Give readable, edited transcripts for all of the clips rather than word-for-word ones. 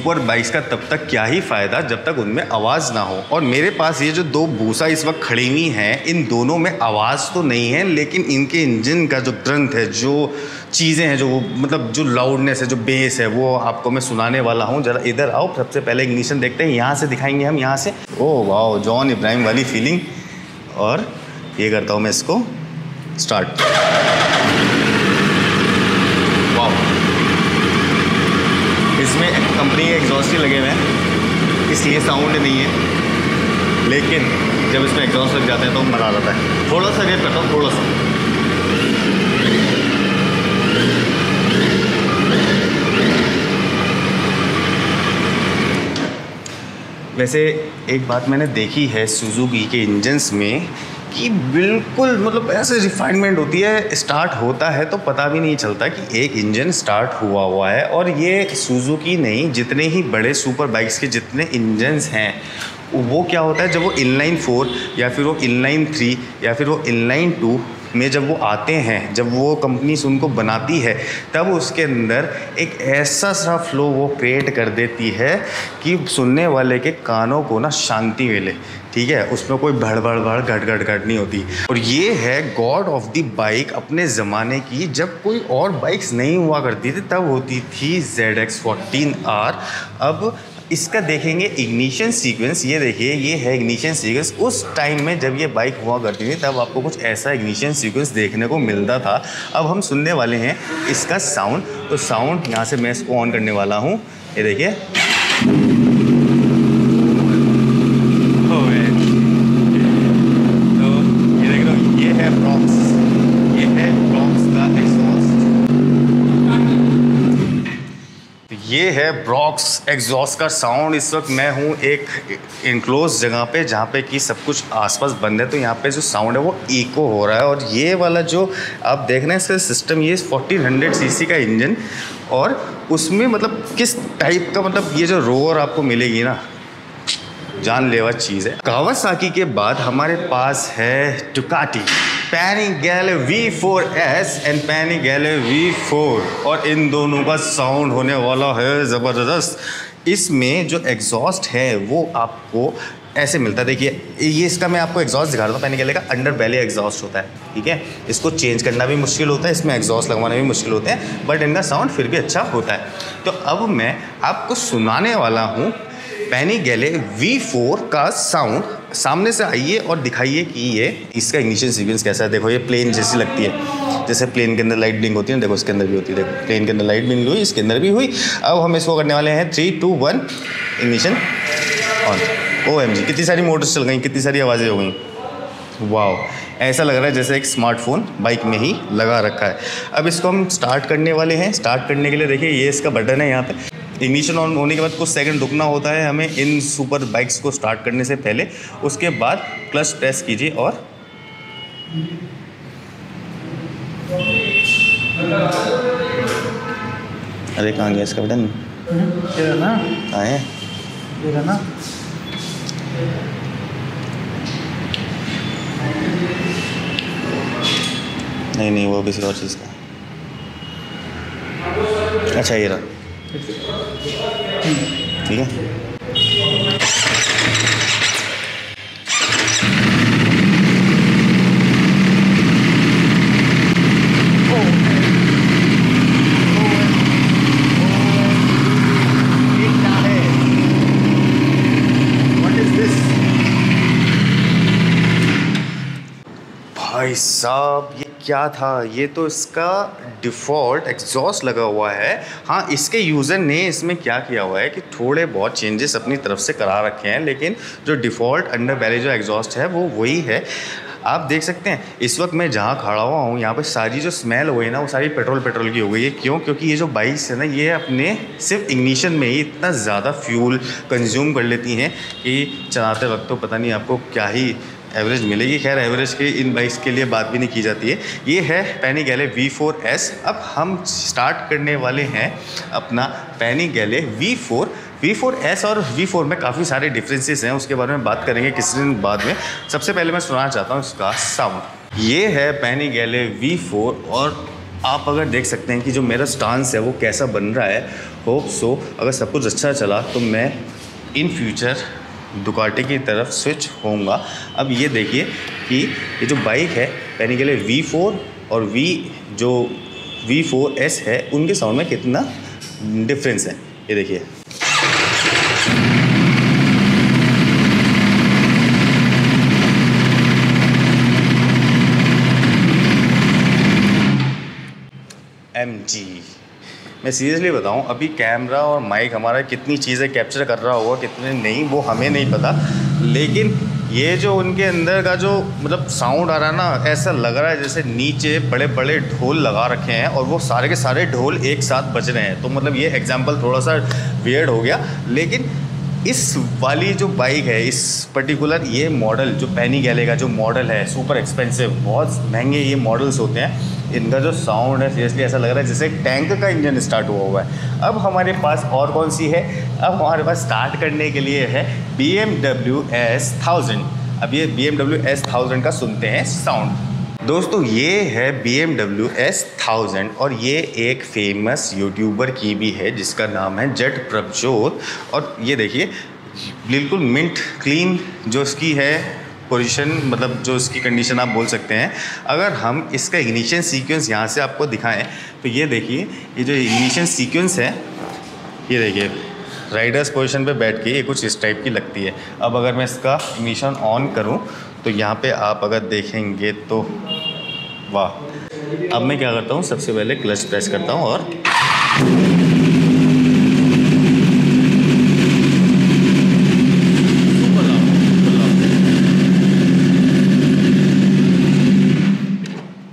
Super bikes का तब तक क्या ही फ़ायदा जब तक उनमें आवाज़ ना हो। और मेरे पास ये जो दो बूसा इस वक्त खड़ी हुई हैं, इन दोनों में आवाज़ तो नहीं है, लेकिन इनके इंजन का जो त्रंत है, जो चीज़ें हैं, जो मतलब जो लाउडनेस है, जो बेस है, वो आपको मैं सुनाने वाला हूँ। ज़रा इधर आओ, सबसे पहले इग्निशन देखते हैं, यहाँ से दिखाएंगे हम, यहाँ से। ओह वाह, जॉन इब्राहिम वाली फीलिंग। और ये करता हूँ मैं इसको स्टार्ट। वाह, इसमें कंपनी के एग्जॉस्ट ही लगे हुए हैं, इसलिए साउंड नहीं है, लेकिन जब इसमें एग्जॉस्ट लग जाते हैं तो मज़ा आ जाता है। थोड़ा सा रेट करता हूँ, थोड़ा सा। वैसे एक बात मैंने देखी है सुजुकी के इंजन्स में कि बिल्कुल मतलब ऐसे रिफाइनमेंट होती है, स्टार्ट होता है तो पता भी नहीं चलता कि एक इंजन स्टार्ट हुआ है। और ये सुजुकी नहीं, जितने ही बड़े सुपर बाइक्स के जितने इंजन्स हैं, वो क्या होता है, जब वो इनलाइन 4 या फिर वो इनलाइन 3 या फिर वो इनलाइन 2 में जब वो आते हैं, जब वो कंपनीज उनको बनाती है, तब उसके अंदर एक ऐसा सा फ्लो वो क्रिएट कर देती है कि सुनने वाले के कानों को ना शांति मिले। ठीक है, उसमें कोई भड़ भड़ भड़ घट घट घट नहीं होती। और ये है गॉड ऑफ द बाइक अपने ज़माने की, जब कोई और बाइक्स नहीं हुआ करती थी, तब होती थी ZX14R। अब इसका देखेंगे इग्निशन सीक्वेंस, ये देखिए, ये है इग्निशन सीक्वेंस। उस टाइम में जब ये बाइक हुआ करती थी तब आपको कुछ ऐसा इग्निशन सीक्वेंस देखने को मिलता था। अब हम सुनने वाले हैं इसका साउंड। तो साउंड यहाँ से मैं इसको ऑन करने वाला हूँ, ये देखिए। तो ये देख लो, ये है ब्रॉक्स, ये है ब्रॉक्स का एग्जॉस्ट। ये है ब्रॉक्स एग्जॉस्ट का साउंड। इस वक्त मैं हूँ एक इनक्लोज जगह पे, जहाँ पे कि सब कुछ आसपास बंद है, तो यहाँ पे जो साउंड है वो इको हो रहा है। और ये वाला जो आप देख रहे हैं इसका सिस्टम, ये 1400 सीसी का इंजन, और उसमें मतलब किस टाइप का, मतलब ये जो रोअर आपको मिलेगी ना, जानलेवा चीज़ है। कावासाकी के बाद हमारे पास है डुकाटी, पैनिगेले V4S एंड पैनिगेले V4, और इन दोनों का साउंड होने वाला है ज़बरदस्त। इसमें जो एग्जॉस्ट है वो आपको ऐसे मिलता है, देखिए ये इसका मैं आपको एग्जॉस्ट दिखा रहा हूँ। पैनिगेले का अंडर बैली एग्जॉस्ट होता है, ठीक है। इसको चेंज करना भी मुश्किल होता है, इसमें एग्जॉस्ट लगवाना भी मुश्किल होते हैं, बट इनका साउंड फिर भी अच्छा होता है। तो अब मैं आपको सुनाने वाला हूँ पैनिगेले V4 का साउंड। सामने से आइए और दिखाइए कि ये इसका इग्निशन सीक्वेंस कैसा है। देखो, ये प्लेन जैसी लगती है, जैसे प्लेन के अंदर लाइट ब्लिंक होती है, देखो इसके अंदर भी होती है। देखो प्लेन के अंदर लाइट ब्लिंक हुई, इसके अंदर भी हुई। अब हम इसको करने वाले हैं 3, 2, 1 इग्निशन ऑन। OMG, कितनी सारी मोटर्स चल गई, कितनी सारी आवाज़ें हो गई। वाह, ऐसा लग रहा है जैसे एक स्मार्टफोन बाइक में ही लगा रखा है। अब इसको हम स्टार्ट करने वाले हैं। स्टार्ट करने के लिए देखिए, ये इसका बटन है यहाँ पे। इग्निशन ऑन होने के बाद कुछ सेकंड रुकना होता है हमें इन सुपर बाइक्स को स्टार्ट करने से पहले। उसके बाद क्लच प्रेस कीजिए और अरे कहाँ गया इसका बटन? कहाँ है? नहीं, वो किसी और चीज़ का। अच्छा, ये रहा, ठीक है। भाई साहब, ये क्या था? ये तो इसका डिफ़ॉल्ट एग्जॉस्ट लगा हुआ है। हाँ, इसके यूज़र ने इसमें क्या किया हुआ है कि थोड़े बहुत चेंजेस अपनी तरफ से करा रखे हैं, लेकिन जो डिफ़ॉल्ट अंडर बैली जो एग्जॉस्ट है वो वही है। आप देख सकते हैं इस वक्त मैं जहाँ खड़ा हुआ हूँ, यहाँ पे सारी जो स्मेल हो गई ना, वो सारी पेट्रोल की हो गई है। क्यों? क्योंकि ये जो बाइक्स है ना, ये अपने सिर्फ इग्निशन में ही इतना ज़्यादा फ्यूल कंज्यूम कर लेती हैं कि चलाते वक्त तो पता नहीं आपको क्या ही एवरेज मिलेगी। खैर, एवरेज की इन बाइक्स के लिए बात भी नहीं की जाती है। ये है पैनिगेले V4S। अब हम स्टार्ट करने वाले हैं अपना पैनिगेले V4S और V4 में काफ़ी सारे डिफरेंसेस हैं, उसके बारे में बात करेंगे किसी दिन बाद में। सबसे पहले मैं सुनाना चाहता हूँ इसका साउंड। ये है पैनिगेले V4 और आप अगर देख सकते हैं कि जो मेरा स्टांस है वो कैसा बन रहा है। होप सो अगर सब कुछ अच्छा चला तो मैं इन फ्यूचर दुकाटी की तरफ स्विच होऊंगा। अब ये देखिए कि ये जो बाइक है पैनिगले V4 और जो V4S है उनके साउंड में कितना डिफरेंस है, ये देखिए। MG, मैं सीरियसली बताऊं, अभी कैमरा और माइक हमारा कितनी चीज़ें कैप्चर कर रहा होगा कितने नहीं वो हमें नहीं पता, लेकिन ये जो उनके अंदर का जो मतलब साउंड आ रहा है ना, ऐसा लग रहा है जैसे नीचे बड़े बड़े ढोल लगा रखे हैं और वो सारे के सारे ढोल एक साथ बज रहे हैं। तो मतलब ये एग्जांपल थोड़ा सा वियर्ड हो गया, लेकिन इस वाली जो बाइक है, इस पर्टिकुलर ये मॉडल जो पैनिगले का जो मॉडल है, सुपर एक्सपेंसिव, बहुत महंगे ये मॉडल्स होते हैं, इनका जो साउंड है सीरियसली ऐसा लग रहा है जैसे टैंक का इंजन स्टार्ट हुआ है। अब हमारे पास और कौन सी है, अब हमारे पास स्टार्ट करने के लिए है BMW S1000। अब ये BMW S1000 का सुनते हैं साउंड। दोस्तों ये है BMW S1000 और ये एक फेमस यूट्यूबर की भी है जिसका नाम है जट प्रभजोत। और ये देखिए बिल्कुल मिंट क्लीन जो इसकी है पोजीशन, मतलब जो इसकी कंडीशन आप बोल सकते हैं। अगर हम इसका इग्निशन सीक्वेंस यहाँ से आपको दिखाएं तो ये देखिए, ये जो इग्निशन सीक्वेंस है ये देखिए राइडर्स पोजीशन पे बैठ के ये कुछ इस टाइप की लगती है। अब अगर मैं इसका इग्निशन ऑन करूं तो यहाँ पे आप अगर देखेंगे तो वाह। अब मैं क्या करता हूँ, सबसे पहले क्लच प्रेस करता हूँ और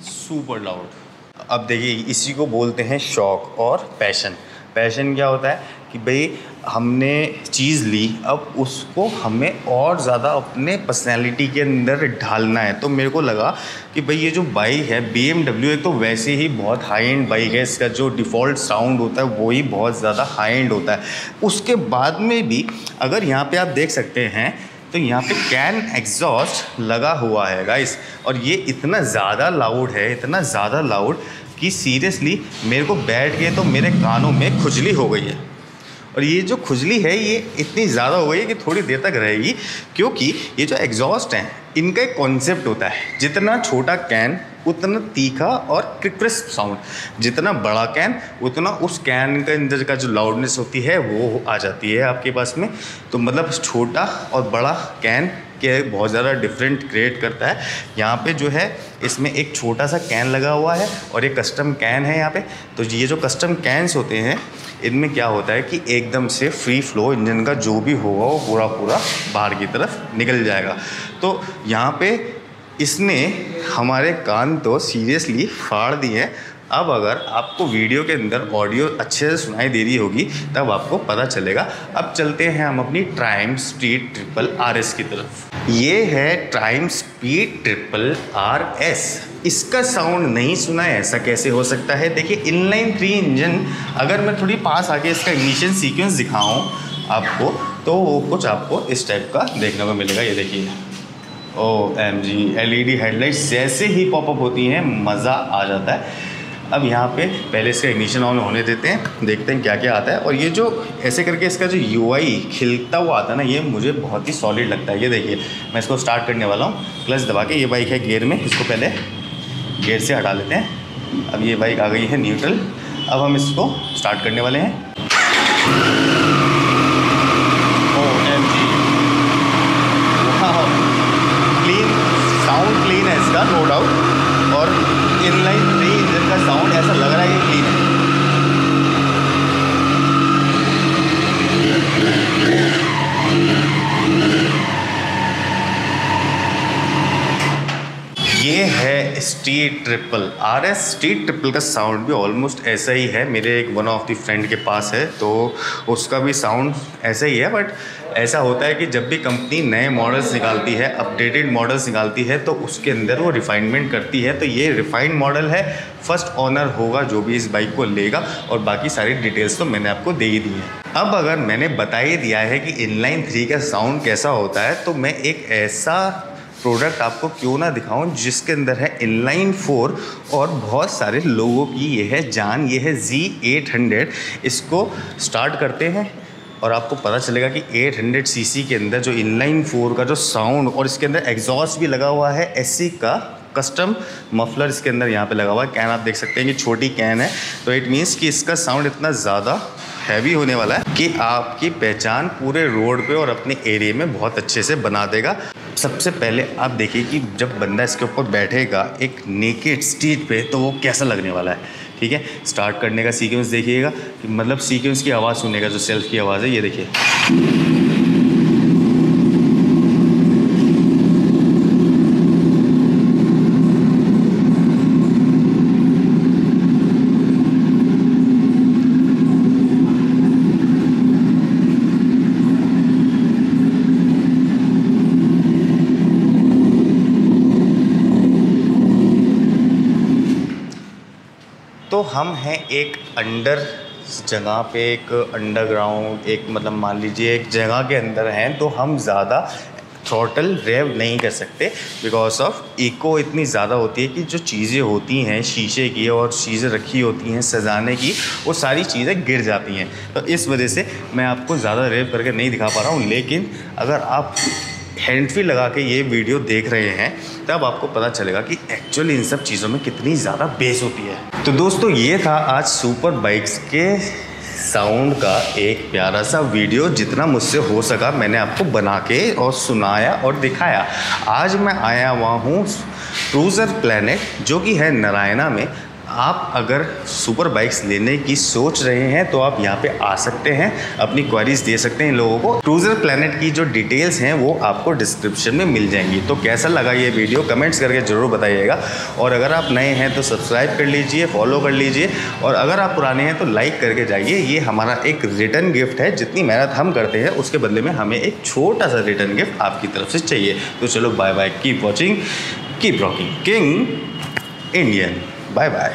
सुपर लाउड। अब देखिए इसी को बोलते हैं शौक और पैशन। पैशन क्या होता है कि भाई हमने चीज़ ली, अब उसको हमें और ज़्यादा अपने पर्सनैलिटी के अंदर ढालना है। तो मेरे को लगा कि भाई ये जो बाइक है BMW, एक तो वैसे ही बहुत हाई एंड बाइक है, इसका जो डिफ़ॉल्ट साउंड होता है वो ही बहुत ज़्यादा हाई एंड होता है। उसके बाद में भी अगर यहाँ पे आप देख सकते हैं तो यहाँ पे कैन एग्जॉस्ट लगा हुआ है गाइस, और ये इतना ज़्यादा लाउड है, इतना ज़्यादा लाउड कि सीरियसली मेरे को बैठ के तो मेरे कानों में खुजली हो गई है। और ये जो खुजली है ये इतनी ज़्यादा हो गई है कि थोड़ी देर तक रहेगी, क्योंकि ये जो एग्जॉस्ट हैं इनका एक कॉन्सेप्ट होता है, जितना छोटा कैन उतना तीखा और क्रिस्प साउंड, जितना बड़ा कैन उतना उस कैन के अंदर का जो लाउडनेस होती है वो आ जाती है आपके पास में। तो मतलब छोटा और बड़ा कैन के बहुत ज़्यादा डिफरेंट क्रिएट करता है। यहाँ पे जो है इसमें एक छोटा सा कैन लगा हुआ है और एक कस्टम कैन है यहाँ पे। तो ये जो कस्टम कैन्स होते हैं इनमें क्या होता है कि एकदम से फ्री फ्लो इंजन का जो भी होगा वो पूरा पूरा बाहर की तरफ निकल जाएगा। तो यहाँ पे इसने हमारे कान तो सीरियसली फाड़ दिए हैं। अब अगर आपको वीडियो के अंदर ऑडियो अच्छे से सुनाई दे रही होगी तब आपको पता चलेगा। अब चलते हैं हम अपनी ट्राइम्फ स्पीड ट्रिपल RS की तरफ। ये है ट्राइम्फ स्पीड ट्रिपल RS। इसका साउंड नहीं सुना है, ऐसा कैसे हो सकता है? देखिए इनलाइन 3 इंजन, अगर मैं थोड़ी पास आके इसका इग्निशन सीक्वेंस दिखाऊं आपको तो वो कुछ आपको इस टाइप का देखने को मिलेगा। ये देखिए OMG, LED हेडलाइट्स जैसे ही पॉपअप होती हैं मज़ा आ जाता है। अब यहाँ पे पहले इसका इग्निशन ऑन होने देते हैं, देखते हैं क्या क्या आता है। और ये जो ऐसे करके इसका जो UI खिलता हुआ आता है ना, ये मुझे बहुत ही सॉलिड लगता है। ये देखिए मैं इसको स्टार्ट करने वाला हूँ, क्लच दबा के। ये बाइक है गियर में, इसको पहले गियर से हटा लेते हैं। अब ये बाइक आ गई है न्यूट्रल। अब हम इसको स्टार्ट करने वाले हैं। OMG, क्लीन साउंड, क्लीन है इसका नो डाउट। और इनलाइन 3 इंजन का साउंड ऐसा लग रहा है कि क्लीन है। ये है street triple RS। Street triple का साउंड भी ऑलमोस्ट ऐसा ही है। मेरे एक वन ऑफ द फ्रेंड के पास है तो उसका भी साउंड ऐसा ही है। बट ऐसा होता है कि जब भी कंपनी नए मॉडल्स निकालती है, अपडेटेड मॉडल्स निकालती है, तो उसके अंदर वो रिफाइनमेंट करती है। तो ये रिफाइंड मॉडल है, फर्स्ट ऑनर होगा जो भी इस बाइक को लेगा, और बाकी सारी डिटेल्स तो मैंने आपको दे ही दी है। अब अगर मैंने बता ही दिया है कि इनलाइन 3 का साउंड कैसा होता है, तो मैं एक ऐसा प्रोडक्ट आपको क्यों ना दिखाऊं जिसके अंदर है इनलाइन 4 और बहुत सारे लोगों की ये है जान। ये है Z800। इसको स्टार्ट करते हैं और आपको पता चलेगा कि 800 सीसी के अंदर जो इनलाइन 4 का जो साउंड, और इसके अंदर एग्जॉस्ट भी लगा हुआ है एससी का कस्टम मफलर इसके अंदर यहाँ पे लगा हुआ है। कैन आप देख सकते हैं कि छोटी कैन है, तो इट मीन्स कि इसका साउंड इतना ज़्यादा हैवी होने वाला है कि आपकी पहचान पूरे रोड पे और अपने एरिया में बहुत अच्छे से बना देगा। सबसे पहले आप देखिए कि जब बंदा इसके ऊपर बैठेगा एक नेकेड स्ट्रीट पे तो वो कैसा लगने वाला है। ठीक है, स्टार्ट करने का सीक्वेंस देखिएगा, मतलब सीक्वेंस की आवाज़ सुनेगा जो सेल्फ की आवाज़ है, ये देखिए। तो हम हैं एक अंडर जगह पे, एक अंडरग्राउंड, एक मतलब मान लीजिए एक जगह के अंदर हैं, तो हम ज़्यादा थ्रॉटल रेव नहीं कर सकते बिकॉज ऑफ इको इतनी ज़्यादा होती है कि जो चीज़ें होती हैं शीशे की और चीज़ें रखी होती हैं सजाने की, वो सारी चीज़ें गिर जाती हैं। तो इस वजह से मैं आपको ज़्यादा रेव करके नहीं दिखा पा रहा हूँ, लेकिन अगर आप हैंड फ्री लगा के ये वीडियो देख रहे हैं तब आपको पता चलेगा कि एक्चुअली इन सब चीज़ों में कितनी ज़्यादा बेस होती है। तो दोस्तों ये था आज सुपर बाइक्स के साउंड का एक प्यारा सा वीडियो। जितना मुझसे हो सका मैंने आपको बना के और सुनाया और दिखाया। आज मैं आया हुआ हूँ क्रूज़र प्लैनेट जो कि है नारायणा में। आप अगर सुपर बाइक्स लेने की सोच रहे हैं तो आप यहाँ पे आ सकते हैं, अपनी क्वेरीज दे सकते हैं इन लोगों को। क्रूज़र प्लैनेट की जो डिटेल्स हैं वो आपको डिस्क्रिप्शन में मिल जाएंगी। तो कैसा लगा ये वीडियो कमेंट्स करके ज़रूर बताइएगा, और अगर आप नए हैं तो सब्सक्राइब कर लीजिए, फॉलो कर लीजिए, और अगर आप पुराने हैं तो लाइक करके जाइए। ये हमारा एक रिटर्न गिफ्ट है, जितनी मेहनत हम करते हैं उसके बदले में हमें एक छोटा सा रिटर्न गिफ्ट आपकी तरफ से चाहिए। तो चलो bye bye, keep watching, keep rocking, king Indian, bye bye.